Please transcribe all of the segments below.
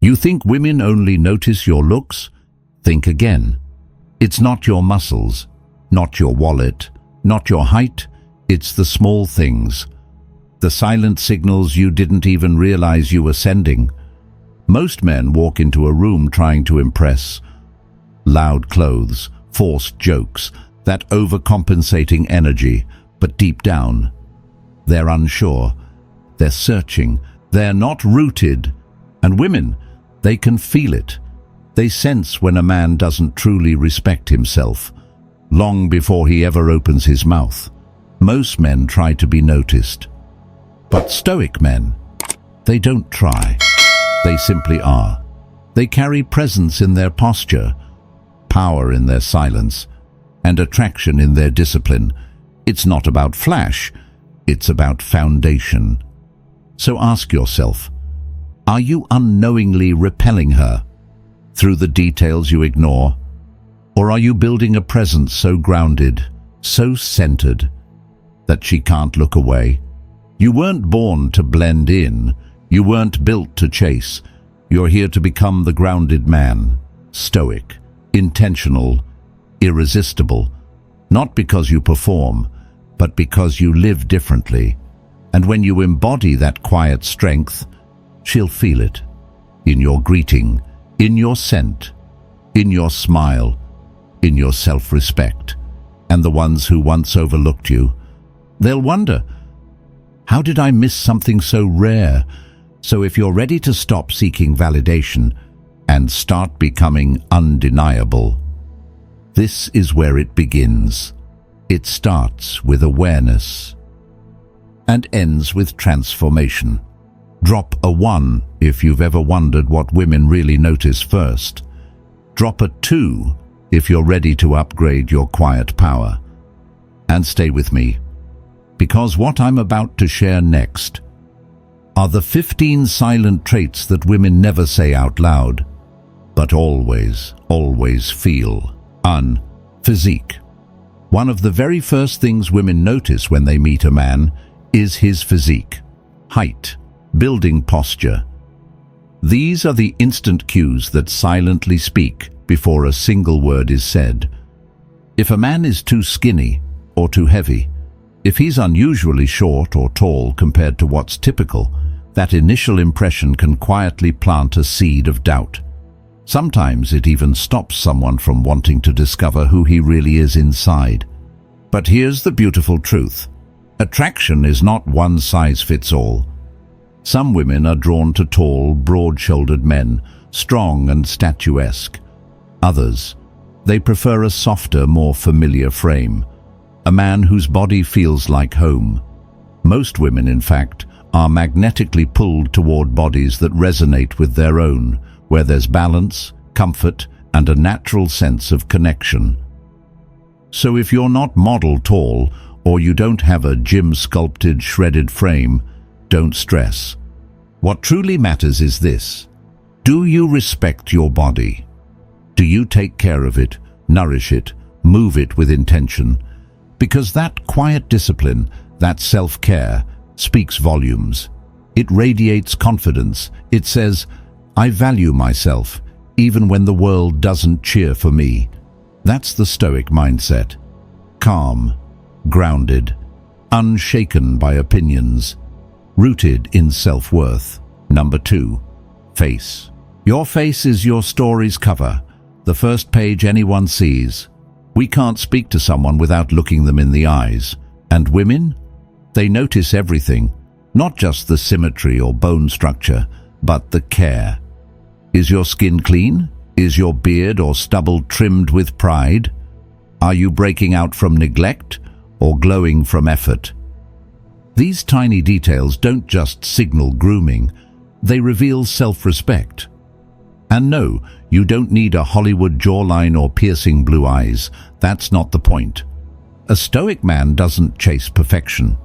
You think women only notice your looks? Think again. It's not your muscles, not your wallet, not your height. It's the small things, the silent signals you didn't even realize you were sending. Most men walk into a room trying to impress. Loud clothes, forced jokes, that overcompensating energy, but deep down, they're unsure, they're searching, they're not rooted. And women, they can feel it. They sense when a man doesn't truly respect himself, long before he ever opens his mouth. Most men try to be noticed. But Stoic men, they don't try. They simply are. They carry presence in their posture, power in their silence, and attraction in their discipline. It's not about flash, it's about foundation. So ask yourself, are you unknowingly repelling her through the details you ignore? Or are you building a presence so grounded, so centered, that she can't look away? You weren't born to blend in. You weren't built to chase. You're here to become the grounded man, stoic, intentional, irresistible, not because you perform, but because you live differently. And when you embody that quiet strength, she'll feel it in your greeting, in your scent, in your smile, in your self-respect. And the ones who once overlooked you, they'll wonder, how did I miss something so rare? So if you're ready to stop seeking validation and start becoming undeniable, this is where it begins. It starts with awareness and ends with transformation. Drop a 1 if you've ever wondered what women really notice first. Drop a 2 if you're ready to upgrade your quiet power. And stay with me, because what I'm about to share next are the 15 silent traits that women never say out loud, but always feel. Physique. One of the very first things women notice when they meet a man is his physique. Height, building posture. These are the instant cues that silently speak before a single word is said. If a man is too skinny or too heavy, if he's unusually short or tall compared to what's typical, that initial impression can quietly plant a seed of doubt. Sometimes it even stops someone from wanting to discover who he really is inside. But here's the beautiful truth. Attraction is not one size fits all. Some women are drawn to tall, broad-shouldered men, strong and statuesque. Others, they prefer a softer, more familiar frame, a man whose body feels like home. Most women, in fact, are magnetically pulled toward bodies that resonate with their own, where there's balance, comfort, and a natural sense of connection. So if you're not model tall, or you don't have a gym-sculpted, shredded frame, don't stress. What truly matters is this. Do you respect your body? Do you take care of it, nourish it, move it with intention? Because that quiet discipline, that self-care, speaks volumes. It radiates confidence. It says, I value myself, even when the world doesn't cheer for me. That's the Stoic mindset. Calm, grounded, unshaken by opinions, rooted in self-worth. Number 2, face. Your face is your story's cover, the first page anyone sees. We can't speak to someone without looking them in the eyes. And women? They notice everything, not just the symmetry or bone structure, but the care. Is your skin clean? Is your beard or stubble trimmed with pride? Are you breaking out from neglect or glowing from effort? These tiny details don't just signal grooming, they reveal self-respect. And no, you don't need a Hollywood jawline or piercing blue eyes. That's not the point. A Stoic man doesn't chase perfection.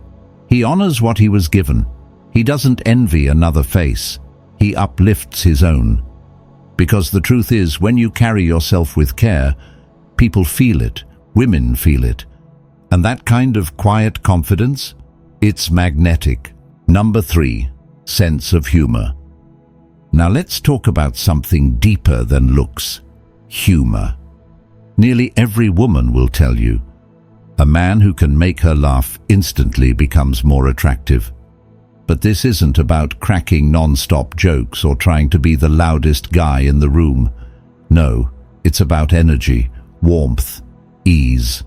He honors what he was given. He doesn't envy another face. He uplifts his own. Because the truth is, when you carry yourself with care, people feel it, women feel it. And that kind of quiet confidence, it's magnetic. Number 3, sense of humor. Now let's talk about something deeper than looks: humor. Nearly every woman will tell you, a man who can make her laugh instantly becomes more attractive. But this isn't about cracking non-stop jokes or trying to be the loudest guy in the room. No, it's about energy, warmth, ease.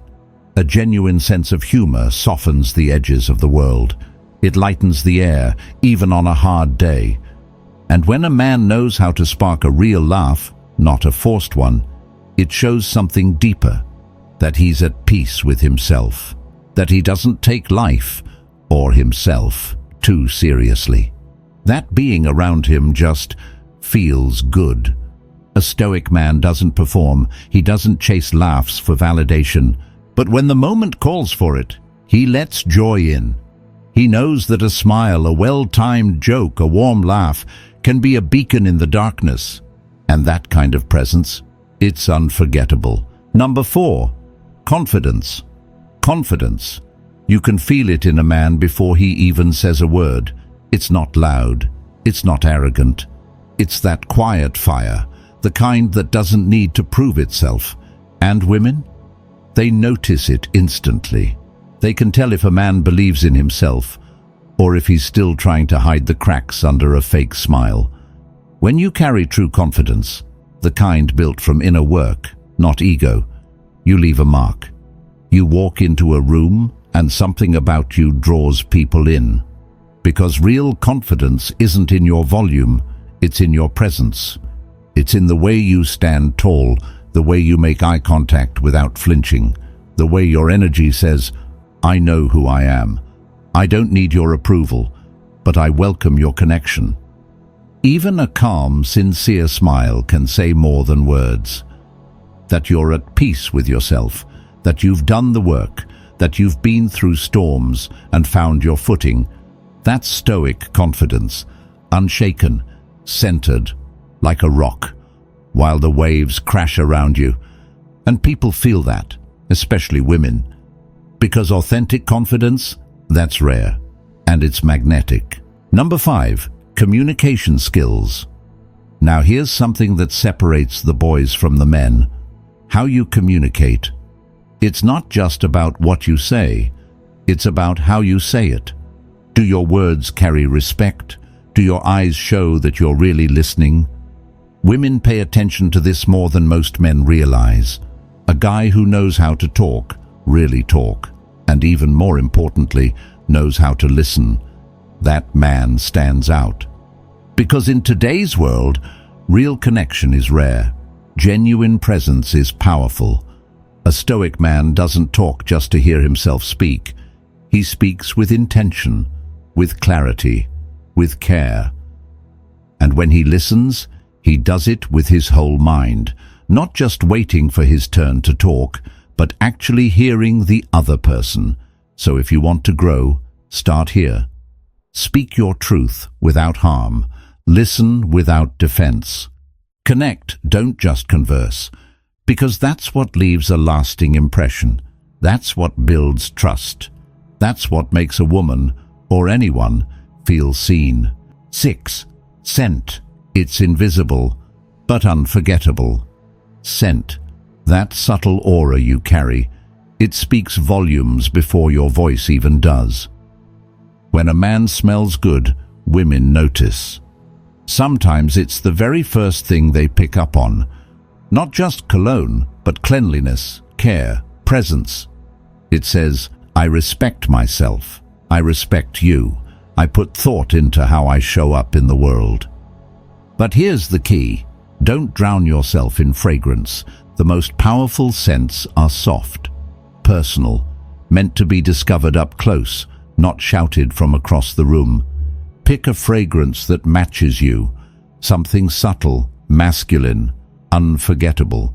A genuine sense of humor softens the edges of the world. It lightens the air, even on a hard day. And when a man knows how to spark a real laugh, not a forced one, it shows something deeper, that he's at peace with himself, that he doesn't take life, or himself, too seriously. That being around him just feels good. A Stoic man doesn't perform, he doesn't chase laughs for validation, but when the moment calls for it, he lets joy in. He knows that a smile, a well-timed joke, a warm laugh can be a beacon in the darkness. And that kind of presence, it's unforgettable. Number 4, confidence. Confidence. You can feel it in a man before he even says a word. It's not loud. It's not arrogant. It's that quiet fire, the kind that doesn't need to prove itself. And women? They notice it instantly. They can tell if a man believes in himself, or if he's still trying to hide the cracks under a fake smile. When you carry true confidence, the kind built from inner work, not ego, you leave a mark. You walk into a room and something about you draws people in. Because real confidence isn't in your volume, it's in your presence. It's in the way you stand tall, the way you make eye contact without flinching, the way your energy says, I know who I am. I don't need your approval, but I welcome your connection. Even a calm, sincere smile can say more than words. That you're at peace with yourself, that you've done the work, that you've been through storms and found your footing. That's Stoic confidence, unshaken, centered, like a rock, while the waves crash around you. And people feel that, especially women. Because authentic confidence, that's rare, and it's magnetic. Number 5, communication skills. Now here's something that separates the boys from the men: how you communicate. It's not just about what you say, it's about how you say it. Do your words carry respect? Do your eyes show that you're really listening? Women pay attention to this more than most men realize. A guy who knows how to talk, really talk, and even more importantly, knows how to listen, that man stands out. Because in today's world, real connection is rare. Genuine presence is powerful. A Stoic man doesn't talk just to hear himself speak. He speaks with intention, with clarity, with care. And when he listens, he does it with his whole mind, not just waiting for his turn to talk, but actually hearing the other person. So if you want to grow, start here. Speak your truth without harm. Listen without defense. Connect, don't just converse. Because that's what leaves a lasting impression. That's what builds trust. That's what makes a woman, or anyone, feel seen. 6. Scent. It's invisible, but unforgettable. Scent. That subtle aura you carry. It speaks volumes before your voice even does. When a man smells good, women notice. Sometimes it's the very first thing they pick up on. Not just cologne, but cleanliness, care, presence. It says, I respect myself. I respect you. I put thought into how I show up in the world. But here's the key. Don't drown yourself in fragrance. The most powerful scents are soft, personal, meant to be discovered up close, not shouted from across the room. Pick a fragrance that matches you, something subtle, masculine, unforgettable.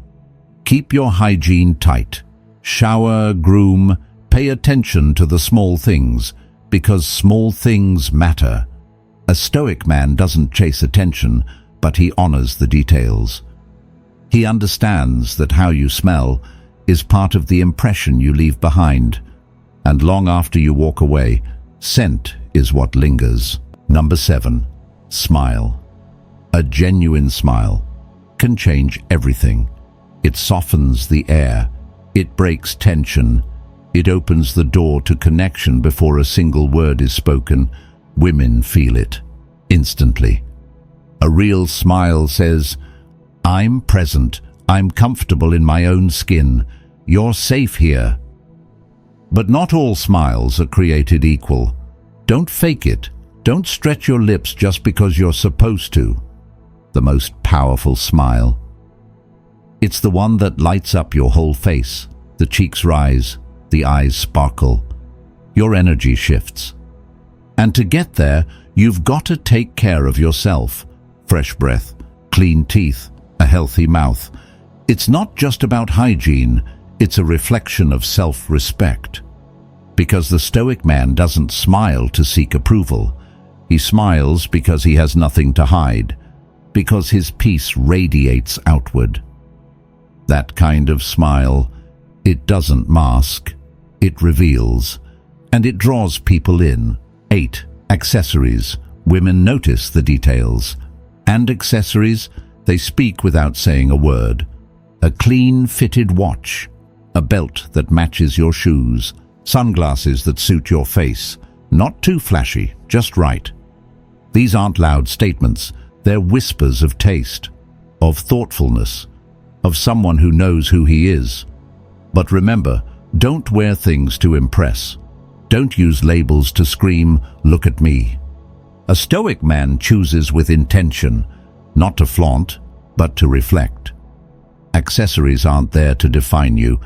Keep your hygiene tight. Shower, groom, pay attention to the small things, because small things matter. A Stoic man doesn't chase attention, but he honors the details. He understands that how you smell is part of the impression you leave behind, and long after you walk away, scent is what lingers. Number 7. Smile. A genuine smile can change everything. It softens the air. It breaks tension. It opens the door to connection before a single word is spoken. Women feel it instantly. A real smile says, "I'm present. I'm comfortable in my own skin. You're safe here." But not all smiles are created equal. Don't fake it. Don't stretch your lips just because you're supposed to. The most powerful smile, it's the one that lights up your whole face. The cheeks rise, the eyes sparkle, your energy shifts. And to get there, you've got to take care of yourself. Fresh breath, clean teeth, a healthy mouth. It's not just about hygiene, it's a reflection of self-respect. Because the Stoic man doesn't smile to seek approval. He smiles because he has nothing to hide, because his peace radiates outward. That kind of smile, it doesn't mask, it reveals, and it draws people in. 8. Accessories. Women notice the details. And accessories, they speak without saying a word. A clean fitted watch, a belt that matches your shoes, sunglasses that suit your face. Not too flashy, just right. These aren't loud statements, they're whispers of taste, of thoughtfulness, of someone who knows who he is. But remember, don't wear things to impress. Don't use labels to scream, "Look at me." A Stoic man chooses with intention, not to flaunt, but to reflect. Accessories aren't there to define you.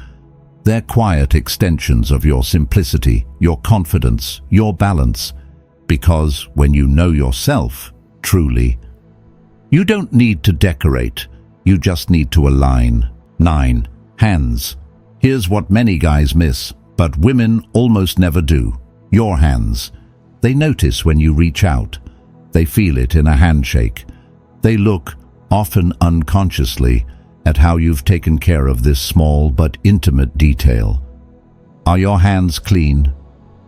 They're quiet extensions of your simplicity, your confidence, your balance. Because when you know yourself, truly, you don't need to decorate, you just need to align. 9. Hands. Here's what many guys miss, but women almost never do. Your hands. They notice when you reach out. They feel it in a handshake. They look, often unconsciously, at how you've taken care of this small but intimate detail. Are your hands clean?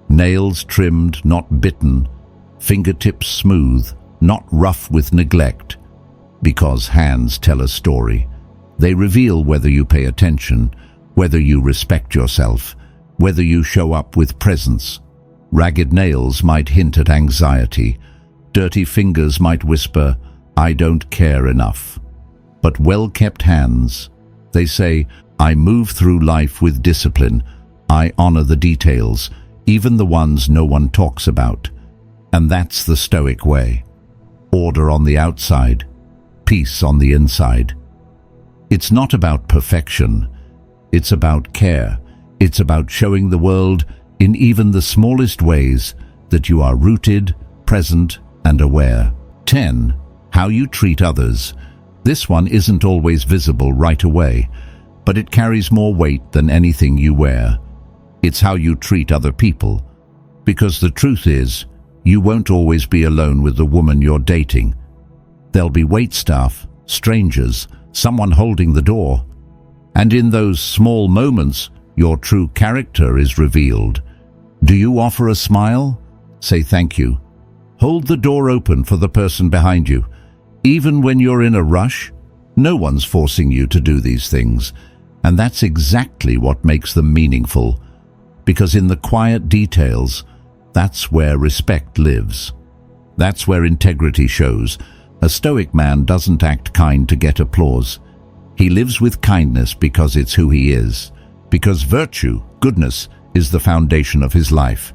Nails trimmed, not bitten. Fingertips smooth, not rough with neglect. Because hands tell a story. They reveal whether you pay attention, whether you respect yourself, whether you show up with presence. Ragged nails might hint at anxiety. Dirty fingers might whisper, "I don't care enough." But well-kept hands, they say, "I move through life with discipline. I honor the details, even the ones no one talks about." And that's the Stoic way. Order on the outside, peace on the inside. It's not about perfection. It's about care. It's about showing the world, in even the smallest ways, that you are rooted, present, and aware. 10. How you treat others. This one isn't always visible right away, but it carries more weight than anything you wear. It's how you treat other people. Because the truth is, you won't always be alone with the woman you're dating. There'll be waitstaff, strangers, someone holding the door. And in those small moments, your true character is revealed. Do you offer a smile? Say thank you. Hold the door open for the person behind you. Even when you're in a rush, no one's forcing you to do these things. And that's exactly what makes them meaningful. Because in the quiet details, that's where respect lives. That's where integrity shows. A Stoic man doesn't act kind to get applause. He lives with kindness because it's who he is. Because virtue, goodness, is the foundation of his life.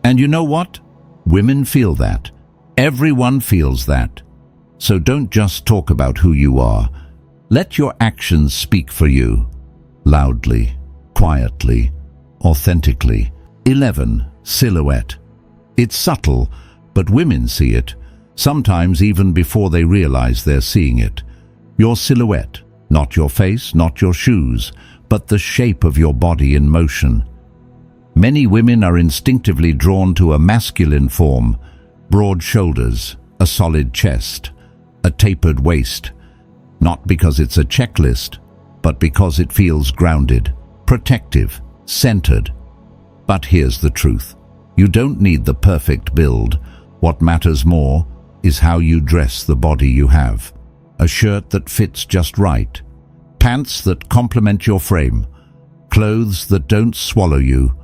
And you know what? Women feel that. Everyone feels that. So don't just talk about who you are. Let your actions speak for you. Loudly, quietly, authentically. 11. Silhouette. It's subtle, but women see it, sometimes even before they realize they're seeing it. Your silhouette, not your face, not your shoes, but the shape of your body in motion. Many women are instinctively drawn to a masculine form, broad shoulders, a solid chest, a tapered waist, not because it's a checklist, but because it feels grounded, protective, centered. But here's the truth. You don't need the perfect build. What matters more is how you dress the body you have. A shirt that fits just right, pants that complement your frame, clothes that don't swallow you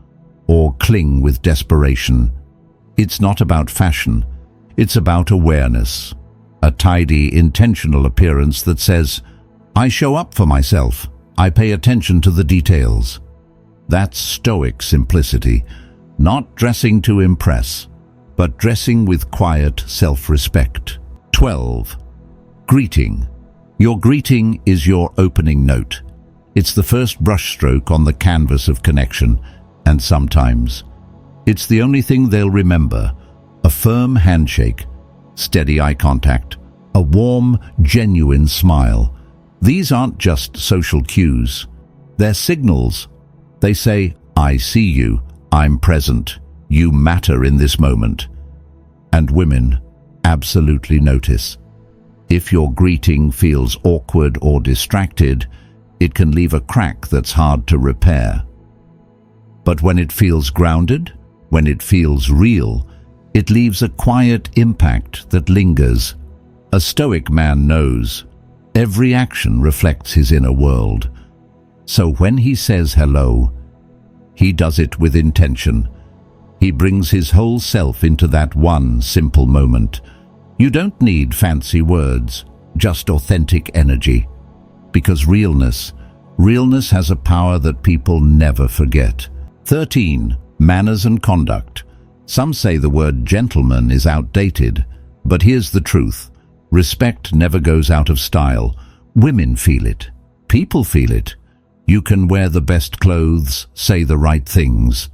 or cling with desperation. It's not about fashion, it's about awareness. A tidy, intentional appearance that says, I show up for myself, I pay attention to the details. That's Stoic simplicity, not dressing to impress, but dressing with quiet self-respect. 12. Greeting. Your greeting is your opening note. It's the first brushstroke on the canvas of connection, and sometimes it's the only thing they'll remember. A firm handshake, steady eye contact, a warm, genuine smile. These aren't just social cues. They're signals. They say, I see you, I'm present, you matter in this moment. And women absolutely notice. If your greeting feels awkward or distracted, it can leave a crack that's hard to repair. But when it feels grounded, when it feels real, it leaves a quiet impact that lingers. A Stoic man knows every action reflects his inner world. So when he says hello, he does it with intention. He brings his whole self into that one simple moment. You don't need fancy words, just authentic energy. Because realness has a power that people never forget. 13. Manners and conduct. Some say the word gentleman is outdated, but here's the truth. Respect never goes out of style. Women feel it. People feel it. You can wear the best clothes, say the right things.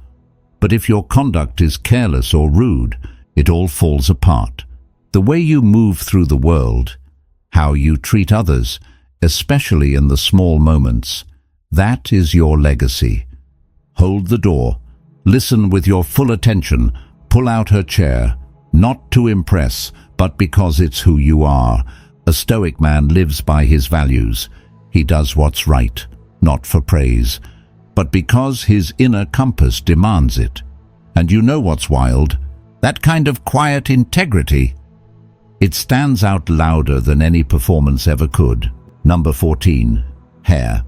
But if your conduct is careless or rude, it all falls apart. The way you move through the world, how you treat others, especially in the small moments, that is your legacy. Hold the door. Listen with your full attention. Pull out her chair, not to impress, but because it's who you are. A Stoic man lives by his values. He does what's right, not for praise, but because his inner compass demands it. And you know what's wild? That kind of quiet integrity. It stands out louder than any performance ever could. Number 14. Hair.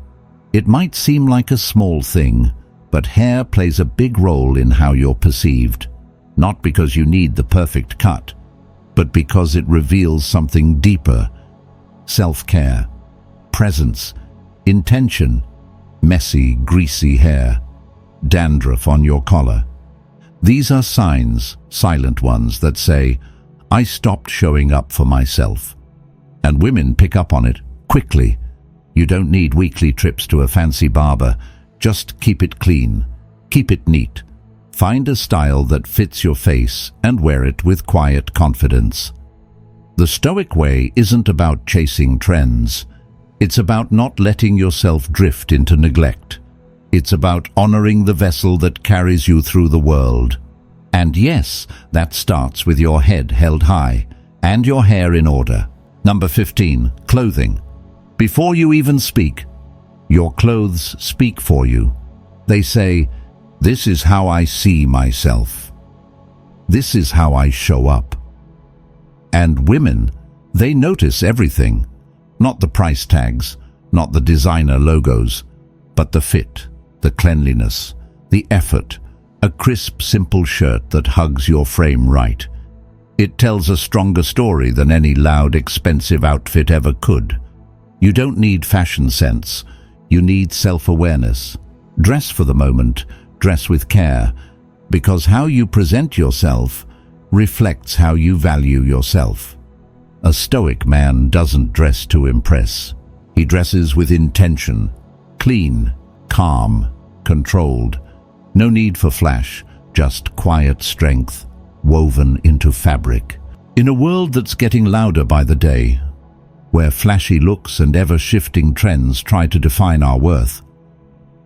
It might seem like a small thing, but hair plays a big role in how you're perceived. Not because you need the perfect cut, but because it reveals something deeper. Self-care, presence, intention, messy, greasy hair, dandruff on your collar. These are signs, silent ones, that say, I stopped showing up for myself. And women pick up on it quickly. You don't need weekly trips to a fancy barber. Just keep it clean. Keep it neat. Find a style that fits your face and wear it with quiet confidence. The Stoic way isn't about chasing trends. It's about not letting yourself drift into neglect. It's about honoring the vessel that carries you through the world. And yes, that starts with your head held high and your hair in order. Number 15. Clothing. Before you even speak, your clothes speak for you. They say, this is how I see myself. This is how I show up. And women, they notice everything. Not the price tags, not the designer logos, but the fit, the cleanliness, the effort, a crisp, simple shirt that hugs your frame right. It tells a stronger story than any loud, expensive outfit ever could. You don't need fashion sense. You need self-awareness. Dress for the moment, dress with care, because how you present yourself reflects how you value yourself. A Stoic man doesn't dress to impress. He dresses with intention, clean, calm, controlled. No need for flash, just quiet strength, woven into fabric. In a world that's getting louder by the day, where flashy looks and ever-shifting trends try to define our worth,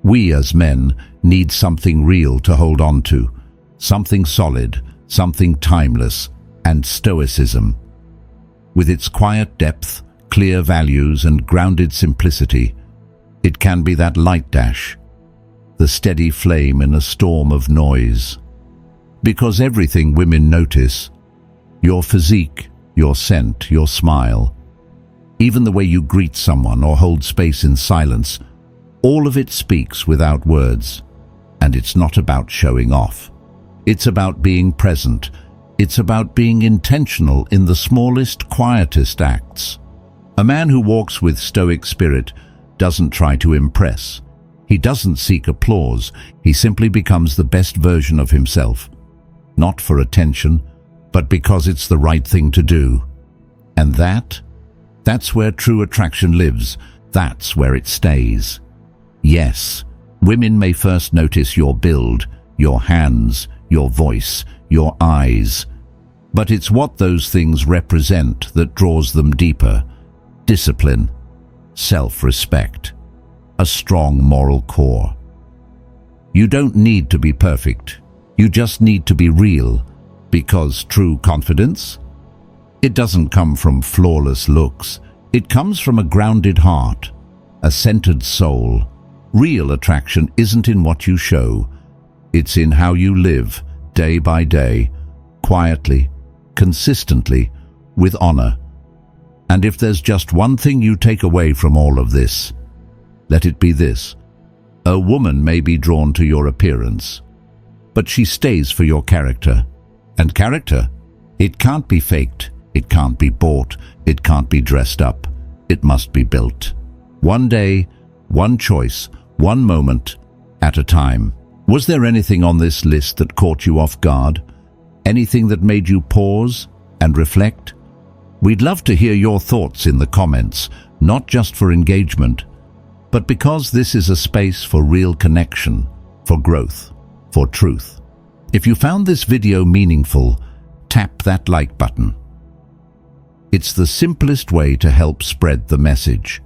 we as men need something real to hold on to, something solid, something timeless, and Stoicism. With its quiet depth, clear values, and grounded simplicity, it can be that light dash, the steady flame in a storm of noise. Because everything women notice, your physique, your scent, your smile, even the way you greet someone or hold space in silence, all of it speaks without words. And it's not about showing off. It's about being present. It's about being intentional in the smallest, quietest acts. A man who walks with Stoic spirit doesn't try to impress. He doesn't seek applause. He simply becomes the best version of himself. Not for attention, but because it's the right thing to do. And that's where true attraction lives. That's where it stays. Yes, women may first notice your build, your hands, your voice, your eyes. But it's what those things represent that draws them deeper. Discipline, self-respect, a strong moral core. You don't need to be perfect. You just need to be real, because true confidence, it doesn't come from flawless looks. It comes from a grounded heart, a centered soul. Real attraction isn't in what you show. It's in how you live, day by day, quietly, consistently, with honor. And if there's just one thing you take away from all of this, let it be this. A woman may be drawn to your appearance, but she stays for your character. And character, it can't be faked, it can't be bought, it can't be dressed up. It must be built. One day, one choice, one moment at a time. Was there anything on this list that caught you off guard? Anything that made you pause and reflect? We'd love to hear your thoughts in the comments, not just for engagement, but because this is a space for real connection, for growth, for truth. If you found this video meaningful, tap that like button. It's the simplest way to help spread the message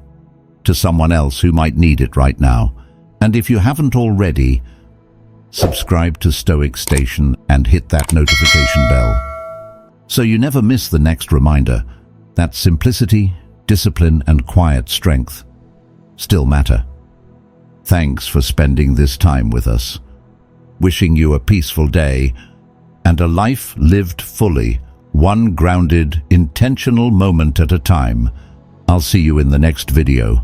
to someone else who might need it right now. And if you haven't already, subscribe to Stoic Station and hit that notification bell so you never miss the next reminder that simplicity, discipline, and quiet strength still matter. Thanks for spending this time with us. Wishing you a peaceful day and a life lived fully, one grounded, intentional moment at a time. I'll see you in the next video.